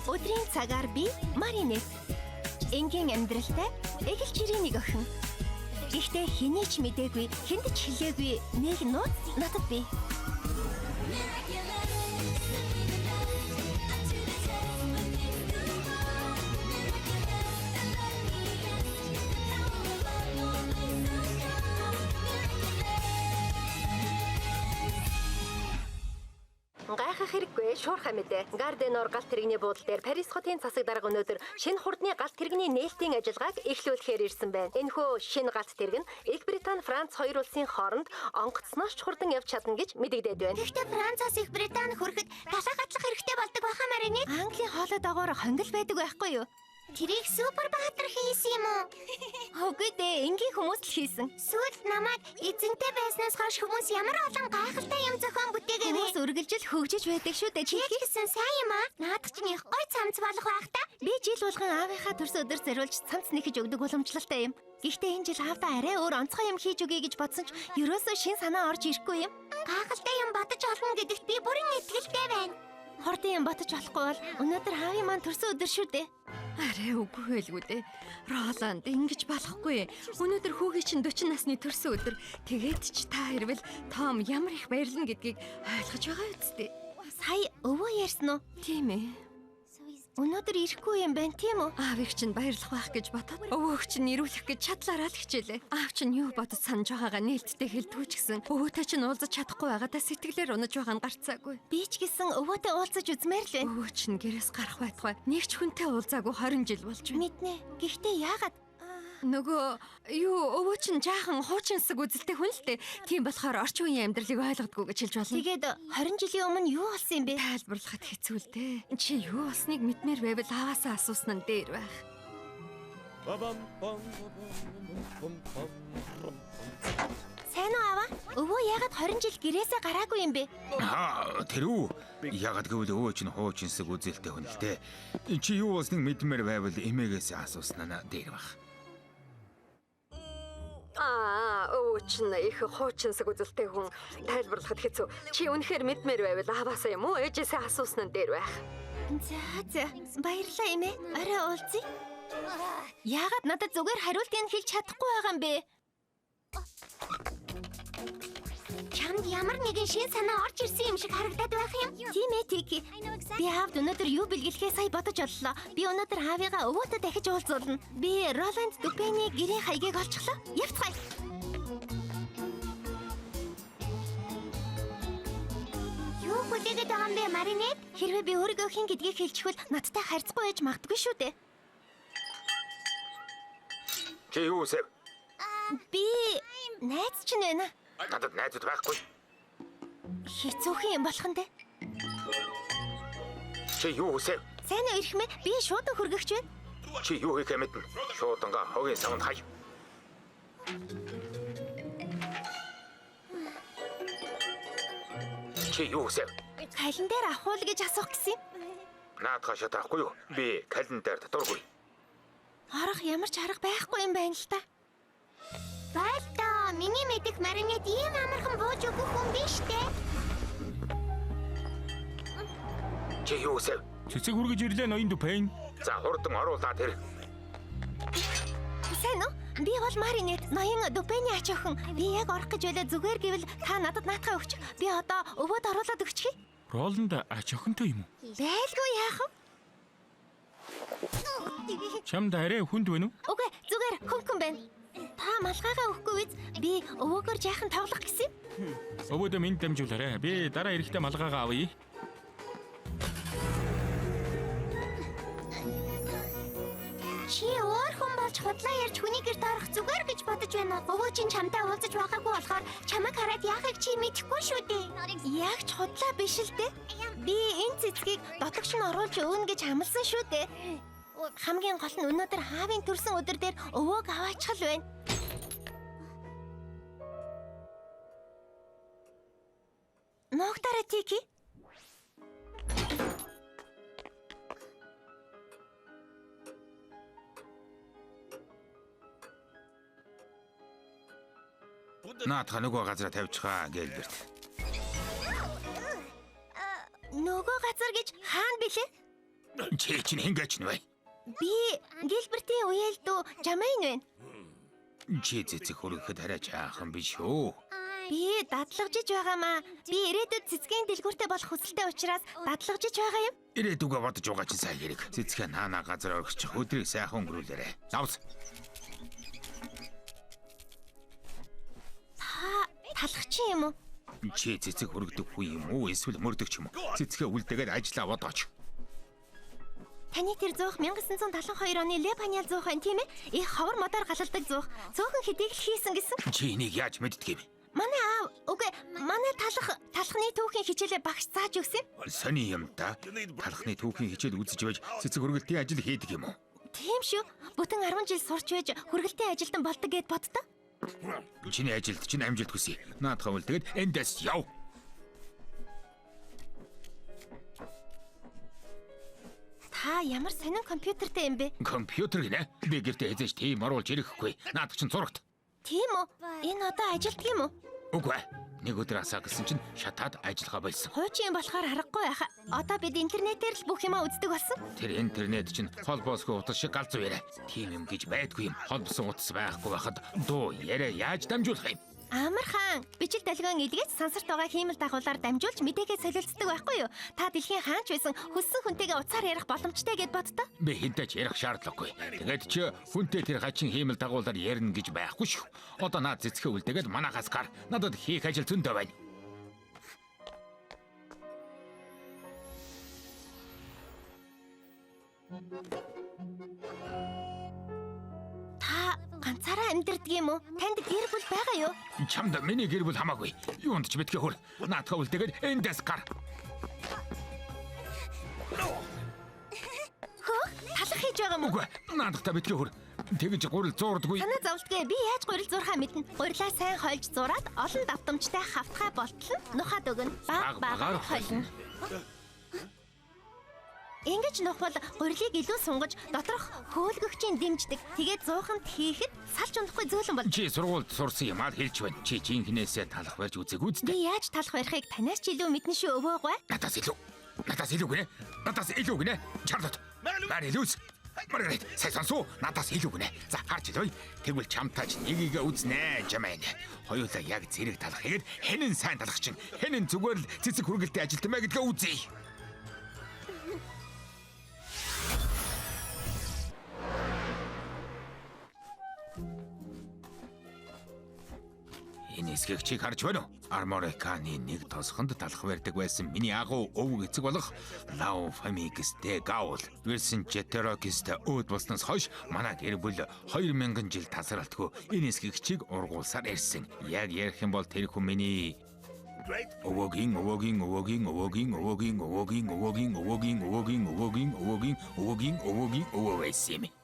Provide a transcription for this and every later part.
Өдрийн цагаар би Маринет. Энгийн амьдралтай эгэл жирийн нэг охин. Гэхдээ хэний ч мэдээгүй, хэнд ч хэлээгүй нэг нууц надад бий. Гайхах хэрэггүй шуурхай мэдээ. Гарденор галт тэрэгний буудлын дээр Парис хотын засаг дарга өнөөдөр шинэ хурдны галт тэрэгний нээлтийн ажиллагааг эхлүүлэхээр ирсэн байна. Энэхүү шинэ галт тэрэг нь Их Британи, Франц хоёр улсын хооронд онгоцноос ч хурдан явж чадна гэж мэдэгдээд байна. Гэхдээ Францаас Их Британи хүрэхэд талаагатлах хэрэгтэй болдог байхаа Маринет. Английн хоолой доогоор хонгил байдаг байхгүй юу? Тэрийг супер баатар хийсэн юм уу? Үгүй дээ, энгийн хүмүүс л хийсэн. Сүүлд намайг эзэнтэй байснаас хойш хүмүүс ямар олон гайхалтай юм зохион бүтээгээвэ. Хүмүүс үргэлжил хөгжиж байдаг шүү дээ. Чи гэсэн сайн юм аа. Наадах чинь их гой цамц болох байх та. Би жил болгон аавынхаа төрс өдөр зориулж цамц нэхэж өгдөг уламжлалтай юм. Гэхдээ энэ жил аавдаа арай өөр онцгой юм хийж өгье гэж бодсон ч ерөөсөө шин санаа орж ирэхгүй юм. Гайхалтай юм бодож олно гэдэгт би бүрэн итгэлтэй байна. Хурдан юм бодож болохгүй бол өнөөдөр аавын маань төрсөн өдөр шүү дээ. Арай үгүй хэлгүй дээ. Роланд ингэж болохгүй. Өнөөдөр хүүгийн чинь 40 насны төрсөн өдөр. Тэгээд ч та хэрвэл Том ямар их баярлна гэдгийг ойлгож байгаа үсттэй. Сая өвөө ярьсан уу? Тийм ээ. Өнөөдөр ирэхгүй юм байна тийм үү? Аавыг чинь баярлах байх гэж бодоод өвөөг чинь ирүүлэх гэж чадлаараа л хичээлээ. Аав чинь юу бодож санаж байгаагаа нээлттэй хэлдгүү ч гэсэн өвөөтэй чинь уулзаж чадахгүй байгаадаа сэтгэлээр унаж байгаа нь гарцаагүй. Би ч гэсэн өвөөтэй уулзаж үзмээр л байна. Өвөө чинь гэрээс гарах байтугай нэг ч хүнтэй уулзаагүй 20 жил болж байна. Мэднэ. Гэхдээ яагаад? Нөгөө өвөө чинь жаахан хуучинсаг үзэлтэй хүн л дээ. Тийм болохоор орчин үеийн амьдралыг ойлгодгүй гэж хэлж болно. Тэгээд 20 жилийн өмнө юу болсон юм бэ? Тайлбарлахад хэцүү л дээ. Чи юу болсныг мэдмээр байвал ааваасаа асуусан нь дээр байх. Сайн уу аваа? Өвөө яагаад 20 жил гэрээсээ гараагүй юм бэ? Тэр үү? Ягаад гэвэл өвөө чинь хуучинсаг үзэлтэй хүн л дээ. Чи юу болсныг мэдмээр байвал эмээгээс асууснаа дээр байх. Өвөө чинь их хуучинсаг үзэлтэй хүн. Тайлбарлахад хэцүү. Чи үнэхээр мэдмээр байвал ааваасаа юм уу? Ээжээсээ асуусан нь дээр байх. За баярлалаа эмээ. Орой уулзъя. Яагаад надад зүгээр хариултыг хэлж чадахгүй байгаа юм бэ? Чамд ямар нэгэн шин санаа орж ирсэн юм шиг харагдаад байх юм. Тийм ээ Тики. Би аавд өнөөдөр юу бэлгэлэхээ сая бодож оллоо. Би өнөөдөр аавыгаа өвөөтэй дахиж уулзуулна. Би Роланд Дупений гэрийн хаягийг олчихлоо. Явцгаая. Юу хүлээгээд байгаа юм бэ Маринет? Хэрвээ би өөрийгөө хэн гэдгийг хэлчихвэл надтай харьцахгүй байж магадгүй шүү дээ. Чи юу үсэв? Би найз чинь байна. Надад найзууд байхгүй. Хэцүүхэн юм болох нь дээ. Чи юу үсэв? Сайн уу ирэх мэ? Би шууд хөргөгч байна. Чи юу хийх мэднэ? Шууданга хогийн савнд хай. Чи юу үсэв? Календар авах уу гэж асуух гэсэн юм. Наадхаа шатахгүй юу? Би календард дургүй. Орох ямар ч арга байхгүй юм байна л та. Байлтаа, миний мэдих Маринет ийм амархан бууж өгөх хүн биш дээ. Чи юу үсэв? Цэцэг хүргэж ирлээ ноён Дупейн. За хурдан оруулаа тэр. Сайн уу? Би бол Маринет, ноён Дупений ач охин. Би яг орох гэж байлаа зүгээр гэвэл та надад наатахаа өгч. Би одоо өвөөд оруулаад өгчихье. Роланд ач охинтой юм уу? Байлгүй яах вэ? Чамд арай хүнд байна уу? Үгүй, зүгээр хөнгөн байна. Та малгайгаа өгөхгүй биз? Би өвөөгөр жаахан тоглох гэсэн юм. Өвөөдөө минь дамжуулаарай. Би дараа эрэхтээ малгайгаа авъя. Чи өөр хүн болж худлаа ярьж хүний гэрт орох зүгээр гэж бодож байна уу? Өвөө чинь чамтай уулзаж байгаагүй болохоор чамайг хараад яахыг чи мэдэхгүй шүү дээ. Яг ч худлаа биш л дээ. Би энэ цэцгийг дотогш нь оруулж өгнө гэж хамласан шүү дээ. Хамгийн гол нь өнөөдөр хаавын төрсөн өдөр дээр өвөөг аваачихл байна. Ногтараа Тики. Наадхаа нөгөө газараа тавьчихаа Гелберт. Нөгөө газар гэж хаана билээ? Чи чинь хингээч нэ? Би Гилбертийн уялдуу Жамайн байна. Чи цэцэг хөргөхөд арай жаахан биш үү? Би дадлагжиж байгаамаа. Би ирээдүйд цэцгийн дэлгүүртэй болох хүсэлтэй учраас дадлагжиж байгаа юм. Ирээдүгөө бодож байгаа чинь сайн хэрэг. Цэцгээ наана газар оргичих өдрийг сайхан өнгөрүүлээрэй. Авс. Та талхчин юм уу? Чи цэцэг хөргөдөг хүн юм уу? Эсвэл мөрдөг ч юм уу? Цэцгээ үлдээгээд ажиллаа бодооч. Таны тэр зуух 1972 оны Ле Паниал зуух байна тийм ээ? Их ховор модоор галалдаг зуух. Зуухан хэдийг л хийсэн гэсэн. Чи энийг яаж мэддэг юм? Манай аав үгүй манай талхны түүхийн хичээлээ багш зааж өгсөн юм. Сони юм да. Талхны түүхийн хичээл үзэж байж цэцэг хөргөлтийн ажил хийдэг юм уу? Тийм шүү. Бүтэн 10 жил сурч байж хөргөлтийн ажилтан болдог гэд боддоо. Чиний ажилд чинь амжилт хүсье. Наадхаа үлдээд эндээс яв. Та ямар сонин компьютертэй юм бэ? Компьютер гинэ. Би гэртээ хэзээч тийм оруулж ирэхгүй. Наад чинь зурагт. Тийм үү? Энэ одоо ажилтг юм уу? Үгүй. Нэг өдөр асаа гэсэн чинь шатаад ажиллагаа болсон. Хуучин болохоор харахгүй байха. Одоо бид интернетээр л бүх юмаа үздэг болсон. Тэр интернет чинь холбоосгүй утас шиг галзуу яриа. Тийм юм гэж байдгүй юм. Холбосон утас байхгүй байхад дуу яриа яаж дамжуулах юм? Амар хаан, бичил долгион илгээж сансарт байгаа хиймэл дагуулаар дамжуулж мэдээгээ солилцдог байхгүй юу? Та дэлхийн хаанч байсан хүссэн хүнтэйгээ уцаар ярих боломжтой гэд боддоо. Би хинтэй ч ярих шаардлагагүй. Тэгээд чи хүнтэй тэр хачин хиймэл дагуулаар ярина гэж байхгүй шүү. Одоо наад цэцгээ үлдээгээд манахаас гар. Надад хийх ажил зөндөө байна. Та ганцаараа амьдардаг юм уу? Танд гэр бүл байгаа юу? Чамд миний гэр бүл хамаагүй. Юунд ч битгий хөр. Наадхаа үлдээгээд эндээс гар. Хөө, талах хийж байгаа мó? Үгүй. Наадхаа битгий хөр. Тэгж гурил зуурдаггүй. Танаа зовлтгээ би яаж гурил зурхаа мэднэ. Гурилаа сайн хольж зураад олон давтамжтай хавтгай болтол нь нухаад өгнө. Багаар холно. Ингэж нухвал гурилыг илүү сунгаж доторх хөөлгөгчийн дэмждэг. Тэгээд зууханд хийхэд салж унахгүй зөөлөн бол. Чи сургуульд сурсан юм аа хэлж байна. Чи жинхнээсээ талах барьж үзег үстэ. Би яаж талах барихыг танаас ч илүү мэднэ шүү өвөөгөө. Надаас илүү гинэ. Надаас илүү гинэ. Чарлот. Марилус. Маргарет, сайн сонсоо. Надаас илүү гинэ. За харж илвэ. Тэгвэл чамтаач нёгийг үзнэ Жамайн. Хоёулаа яг зэрэг талах хийгээд хэн нь сайн талах чинь хэн нь зүгээр л цэцэг хүргэлтийн ажилтан мэ гэдгээ үзье. Энэ эсгийг чиг харж байна уу? Армориканы нэг тосхонд талах барьдаг байсан миний агуу өвөг эцэг болох Лау Фамикстэй Гаул. Вилсон Жетерокистэй өөд болсноос хойш манай гэр бүл 2000 жил тасралтгүй энэ эсгийг чиг ургуулсаар ирсэн. Яг ярих юм бол тэр хүн миний өвөгийн өвөө байсан юм.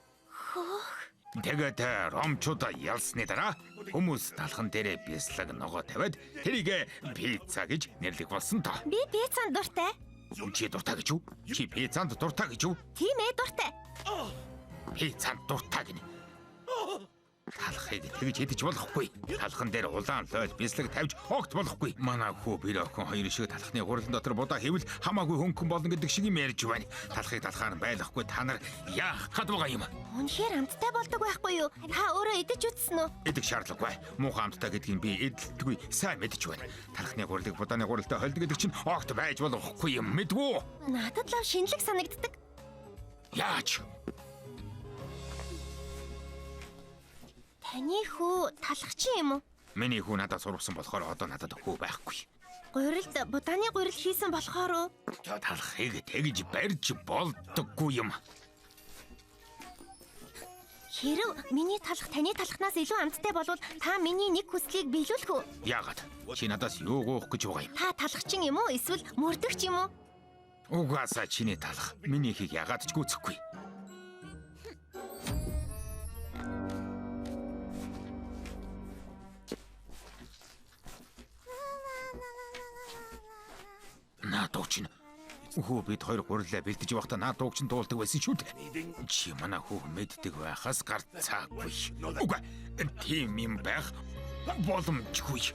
Тэгээд ромчуудаа ялсны дараа хүмүүс талхан дээрээ бяцлаг ногоо тавиад тэрийг пицца гэж нэрлэх болсон тоо. Би пиццанд дуртай. Чи дуртай гэж юу? Чи пиццанд дуртай гэж юу? Тийм ээ дуртай. Пиццанд дуртай гинэ. Талхыг тэгж идэж болохгүй. Талхан дээр улаан лойл бяцлаг тавьж огт болохгүй. Манай хүү бэр охин хоёр шиг талхны гурилан дотор будаа хийвэл хамаагүй хөнгөн болно гэдэг шиг юм ярьж байна. Талхыг талхаар байлахгүй та нар яах гээд байгаа юм? Үнэхээр амттай болдог байхгүй юу? Та өөрөө идэж үзсэн үү? Идэх шаардлагагүй. Муухай амттай гэдгийг би эдэлдэггүй сайн мэдэж байна. Талхны гурилыг будааны гурилтай холд гэдэг чинь огт байж болохгүй юм мэдвүү? Надад лав шинэлэг санагддаг. Яаж? Таны хүү талхчин юм уу? Миний хүү надад сурвсан болохоор одоо надад хүү байхгүй. Гурилд будааны гурил хийсэн болохоор уу? Талхыг тэгж барьж болдоггүй юм. Хэрв миний талх таны талхнаас илүү амттай болвол та миний нэг хүслийг биелүүлэх үү? Яагаад? Чи надаас юу гуйх гэж байгаа юм? Та талхчин юм уу? Эсвэл мөрдөгч юм уу? Угаасаа чиний талх миний хийг яагаад ч гүйцэхгүй. Наадууч нь хүү бид хоёр гурлаа бэлдэж явахдаа наадууч нь дуулдаг байсан шүү дээ. Чи манай хүү мэддэг байхаас гарцаагүй. Үгүй тийм юм байх боломжгүй.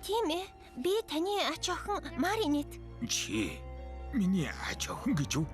Тийм ээ. Би таны ач охин Маринет. Чи Миний ач охин гэж юу?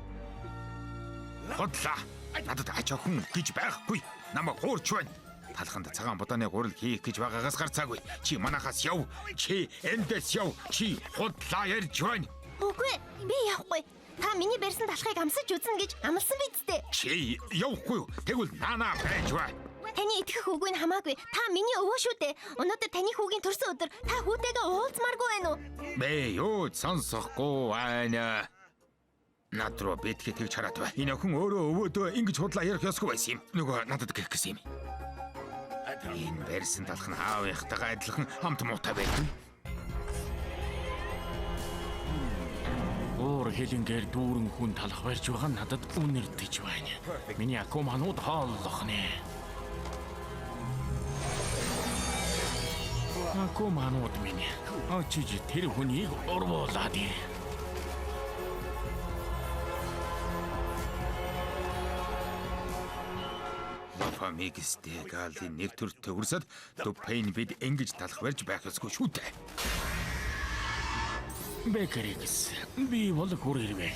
Хотлаа. Надад ач охин гэж байхгүй. Намайг хуурч байна. Талханд цагаан будааны гурил хийх гэж байгаагаас гарцаагүй. Чи манахаас яв. Чи эндээс яв. Чи худлаа ярьж байна. Үгүй, би явахгүй. Та миний барьсан талхыг амсаж үзнэ гэж амласан биз дээ. Чи явахгүй юу? Тэгвэл наана байж бай. Таны итгэх үгүй нь хамаагүй. Та миний өвөө шүү дээ. Өнөөдөр таны хүүгийн төрсөн өдөр та хүүтэйгээ уулзмааргүй байна уу? Бэ юу сонсохгүй байна. Надруу битгий тэгж хараад бай. Энэ охин өөрөө өвөөдөө ингэж худлаа ярих ёсгүй байсан юм. Нөгөө надад гэх гэсэн юм. Энэ барьсан талх нь аавынхтайгаа адилхан хамт муутай байдаг. Өөр хэлэнгээр дүүрэн хүн талах барьж байгаа надад үнэрдэж байна. Миний акуманууд хооллох нэ. Акуманууд минь. Очиж тэр хүнийг урвуулаад ий. Фамигстэй галын нэг төр төгөрсөд Дупейн бид ингэж талах барьж байх ёсгүй шүү дээ. Бэкэрикс. Би бол хүрэрвэ.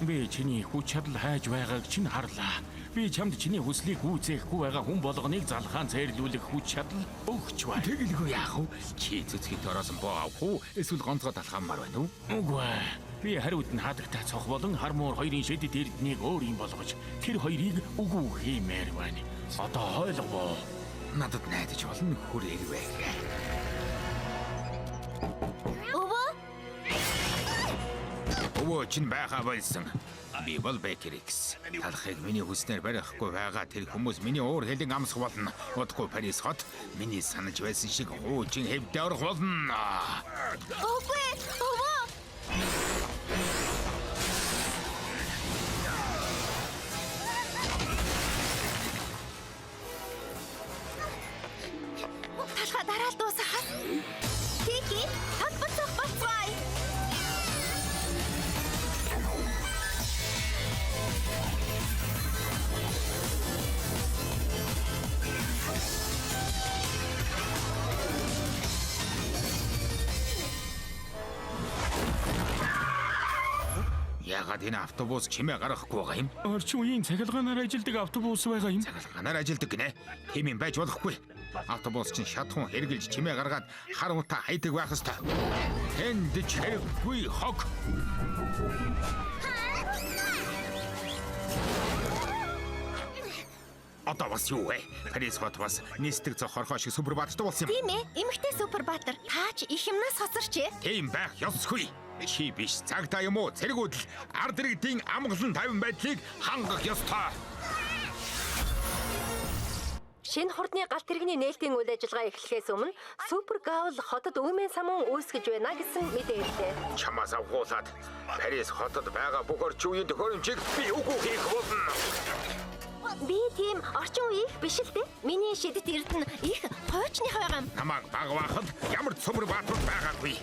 Би чиний хүч чадал хайж байгааг чинь харлаа. Би чамд чиний хүслийг гүйцээхгүй байгаа хүн болгоныг залхаан цайрлуулах хүч чадал өгч байна. Тэгэлгүй яах вэ? Чи цэцгийд ороосон боо авах уу? Эсвэл гонцгой талхаамаар байна уу? Үгүй. Би хариуд нь хадагтай цох болон хармуур хоёрын шидэд эрднийг өөр юм болгож тэр хоёрыг үгүй хиймээр байна. Одоо ойлгоо. Надад найдаж болно хүрээрвэ. Өвөө? Өвөө чинь байхаа болсон. Би бол Бэкэрикс. Талхыг миний хүснээр барихгүй байгаа тэр хүмүүс миний уур хэлэн амсах болно. Удахгүй Парис хот миний санаж байсан шиг хуучин хэвдээ орох болно. Үгүй, өвөө. Талха дараал дуусахад. Тики, тод буцах болцгоё. Яагаад энэ автобус чимээ гаргахгүй байгаа юм? Орчин үеийн цахилгаанаар ажилдаг автобус байгаа юм. Цахилгаанаар ажилдаг гинэ. Тийм юм байж болохгүй. Автобус чинь шатхун хэрглэж чимээ гаргаад хар утаа хайдаг байх ёстой. Энд ч хэрэггүй хог. Одоо бас юу вэ? Парис хот бас нисдэг цох хорхоо шиг супербаатартай болсон юм. Тийм ээ, эмэгтэй супербаатар. Таач их юмнаас хоцорч ээ. Тийм байх ёсгүй. Чи биш цагтаа юм уу? Цэргүүдл ард иргэдийн амгалан тайван байдлыг хангах ёстой. Шинэ хурдны галт тэрэгний нээлтийн үйл ажиллагаа эхлэхээс өмнө Супер Гаул хотод үмэн самун үүсгэж байна гэсэн мэдээлэлтэй. Чамаас авгуулад Парис хотод байгаа бүх орчин үеийн төхөөрөмжийг би үгүй хийх болно. Би тийм орчин үеих биш л дээ. Миний шидэт эрдэнэ их хуучных байгаа юм. Намайг багваахад ямар ч супербаатар байгаагүй.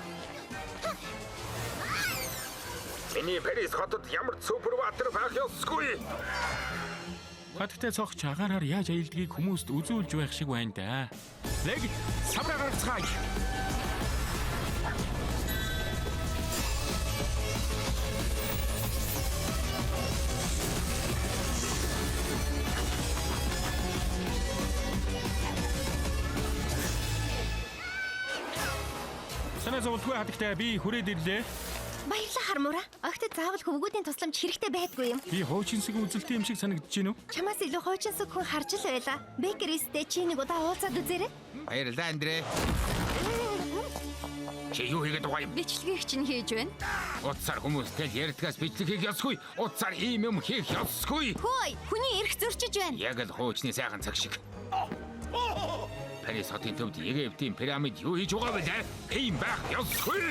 Миний Парис хотод ямар ч супербаатар байх ёсгүй. Хатагтай цох чагаараар яаж аялдгийг хүмүүст үзүүлж байх шиг байна да. Лэг савраа гаргацгаая. Санаа зовлтгүй хатагтай би хүрээд ирлээ. Баярлалаа хармуура. Огтд заавал хөвгүүдийн тусламж хэрэгтэй байдгүй юм. Би хуучинсаг үзэлтэй юм шиг санагдаж байна уу? Чамаас илүү хуучинсаг хүн харж л байла. Бэкэристтэй чи нэг удаа уулзаад үзээрэй. Баярлалаа Андрэ. Чи юу хийгээд байгаа юм? Бичлэгийг чинь хийж байна. Утсаар хүмүүстэй ярьдгаас бичлэг хийх ёсгүй. Утсаар ийм юм хийх ёсгүй. Хөөе, хүний эрх зөрчиж байна. Яг л хуучны сайхан цаг шиг. Парис хотын төвд Египтийн пирамид юу хийж байгаа вэ? Ийм байх ёсгүй.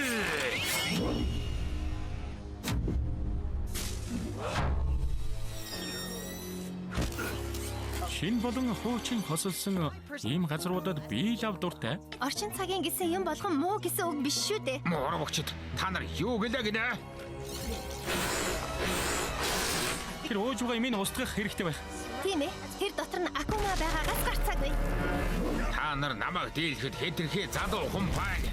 Шин болон хуучин хосолсон ийм газруудад би л авдуртай. Орчин цагийн гэсэн юм болгон муу гэсэн үг биш шүү дээ. Моорвогчд та нар юу гэлээ гинэ? Тэр ууж байгаа юмыг устгах хэрэгтэй байх. Тийм ээ. Тэр дотор нь акума байгаагаас гарцаагүй. Та нар намайг дийлэхэд хэтэрхий залуу хүн байна.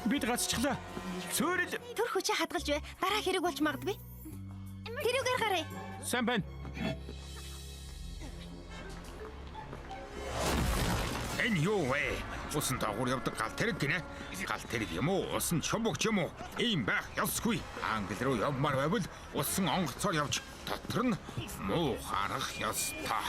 Бид гацчихлаа. Цөөрөл Түр хүчээ хадгалж бай. Дараа хэрэг болж магадгүй. Тэрүүгээр гараа. сайн байна. Энэ юу вэ? Усан дагуур явдаг гал тэрэг гинэ. Гал тэрэг юм уу? Усан чумбогч юм уу? Ийм байх ёсгүй. Англи руу явмаар байвал усан онгоцоор явж дотор нь муу харах ёстой.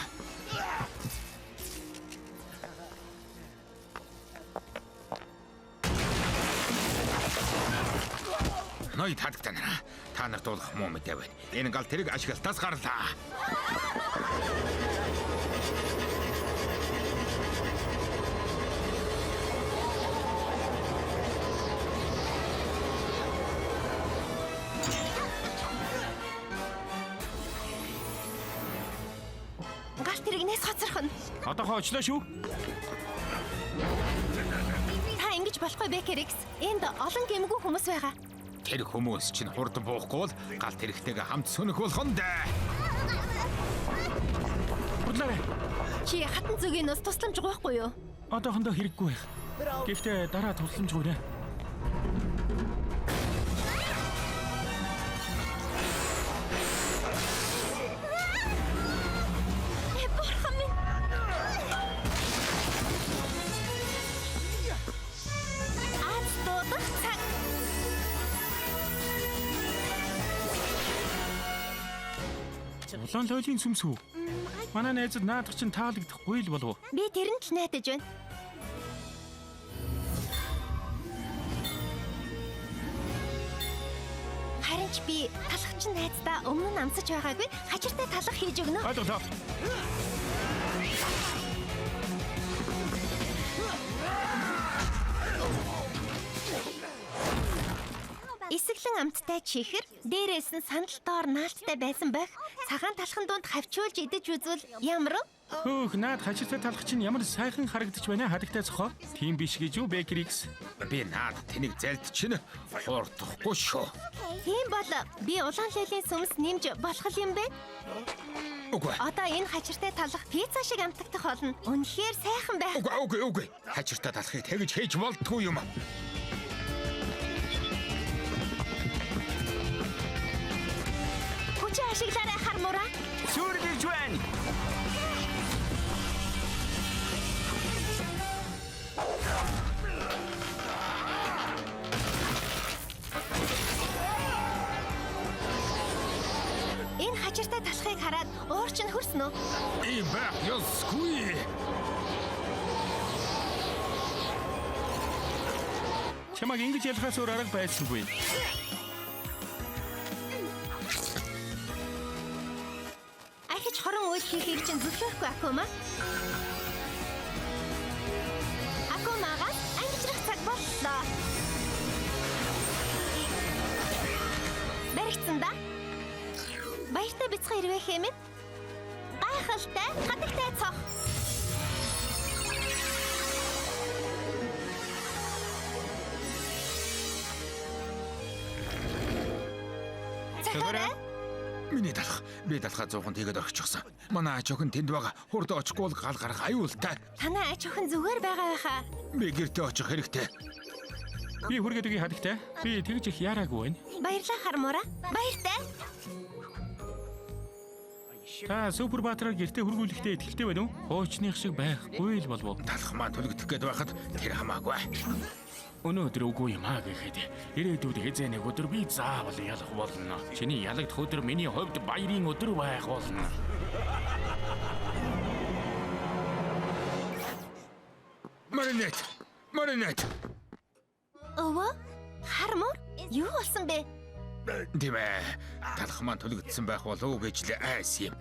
Ной тадагтана. Та нарт уулах муу мэдээ байна. Энэ гал тэрэг ашиглалтаас гарлаа. Гал тэрэгнээс хоцорхон. Одоохоо очлоо шүү. Та ингэж болохгүй Бекерикс. Энд олон гэмгүй хүмүүс байгаа. Тэр хүмүүс чинь хурдан буухгүй бол гал тэрэгтэйгээ хамт сөнөх болох нь дээ. Худлаарай. Чи хатан зүгээс тусламж гоохгүй юу? Одоохондоо хэрэггүй байх. Гэхдээ дараа тусламж гуйна. Бурхан минь. Аз дуудах цаг. Улаан лойлын сүмс үү? Манай найзад наадах чинь таалагдахгүй л болов уу? Би тэрэнд л найдаж байна. Харин ч би талхчин найздаа өмнө нь амсаж байгаагүй хачиртай талах хийж өгнө. Ойлголоо. Эсэглэн амттай чихэр, дээрээс нь сандал доор наалттай байсан байх. Цагаан талхан дунд хавчуулж идэж үзвэл ямар вэ? Хөөх, наад хачиртай талах чинь ямар сайхан харагдаж байна хадагтай цохоо. Тийм биш гэж юу Бекерикс? Би наад тэнийг зэлд чинь хуурдахгүй шүү. Тийм бол би улаан лилийн сүмс нэмж болох юм бэ? Үгүй. Одоо энэ хачиртай талах пицца шиг амтагдах болно. Үнэхээр сайхан байх. Үгүй. Хачиртай талахыг тэгж хийж болтгүй юм. Хүчээ ашиглаарай хармуура. Сүрдэж байна. Энэ хачиртай талахыг хараад уурч нь хөрснө үү? Ийм байх ёсгүй. Чамайг ингэж ялахаас өөр арга байсангүй. Ахиж хорон үйл хийхийг чинь зөвшөөрөхгүй Акума. Акумагаас ангижрах цаг боллоо. Баригдсан да. Баяртай бяцхан ирвэ хэмээн. Гайхалтай, хатагтай цох. Цахаарай. Миний талах. Би талхаа 100 тэгээд орчихсон. Манай ач охин тэнд байгаа. Хурд очихгүй бол гал гарах аюултай. Танай ач охин зүгээр байгаа байхаа. Би гэртээ очих хэрэгтэй. Би хүргээд үгүй хадагтай. Би тэгж их яраагүй байна. Баярлалаа хармуура. Баяртай. Та супер баатраа гэртээ хөргүүлэхдээ итгэлтэй байна уу? Хуучных шиг байхгүй л болов уу? Талах маань төлөгдөх гээд байхад тэр хамаагүй. Өнөөдөр үгүй юм аа гэхэд ирээдүйд хэзээ нэг өдөр би заавал ялах болно. Чиний ялагдах өдөр миний хувьд баярын өдөр байх болно. Маринет. Өвөө? Хармуур? Юу болсон бэ? Димэ. Талах маань төлөгдсөн байх болов уу гэж л айс юм.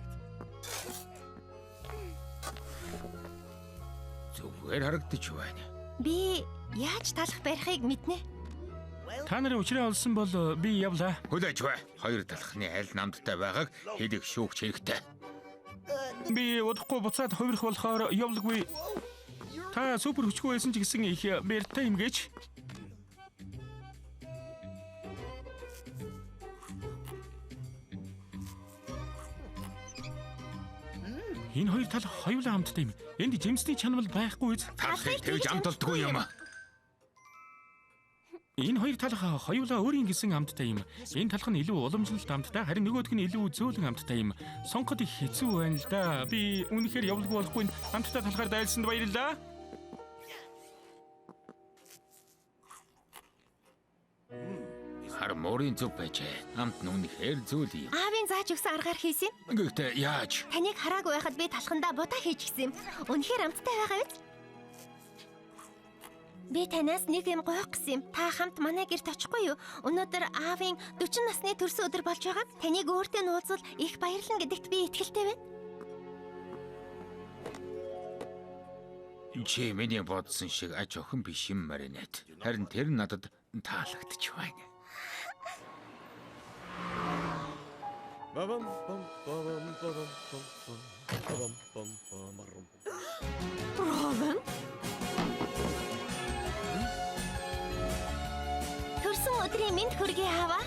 Зүгээр харагдаж байна. Би яаж талах барихыг мэднэ. Та нарын учраа олсон бол би явлаа. Хүлээж бай. Хоёр талхны аль намдтай байгааг хэлэх шүүгч хэрэгтэй. Би удахгүй буцаад хувирах болохоор явлаггүй. Та супер хүчгүй байсан ч гэсэн их бэртэй юм гэж. Энэ хоёр тал хоёулаа хамттай юм. Энд жимсний чанал байхгүй үз. Талхыг тэгж амталдаггүй юм. Энэ хоёр талх хоёулаа өөрийн гэсэн амттай юм. Энэ талх нь илүү уламжлалт амттай, харин нөгөөх нь илүү зөөлөн амттай юм. Сонгоход их хэцүү байна л да. Би үнэхээр явуулгүй болохгүй амттай талхаар дайлсанд баярлалаа. Арморын зүг байжээ. Амт нь үнэхээр зөөл юм. Аавын зааж өгсөн аргаар хийсэн юм. Гэхдээ яаж? Таныг хараагүй байхад би талхандаа будаа хийж гисэн юм. Үнэхээр амттай байгаа биз? Би танаас нэг юм гоох гэсэн юм. Та хамт манай гэрт очихгүй юу? Өнөөдөр аавын 40 насны төрсөн өдөр болж байгаа. Таныг өөртөө нууцвал их баярлна гэдэгт би итгэлтэй байна. Чи миний бодсон шиг аж охин биш юм Маринет. Харин тэр надад таалагдчих байна. Ролан, Төрсөн өдрийн мэнд хүргэе ааваа.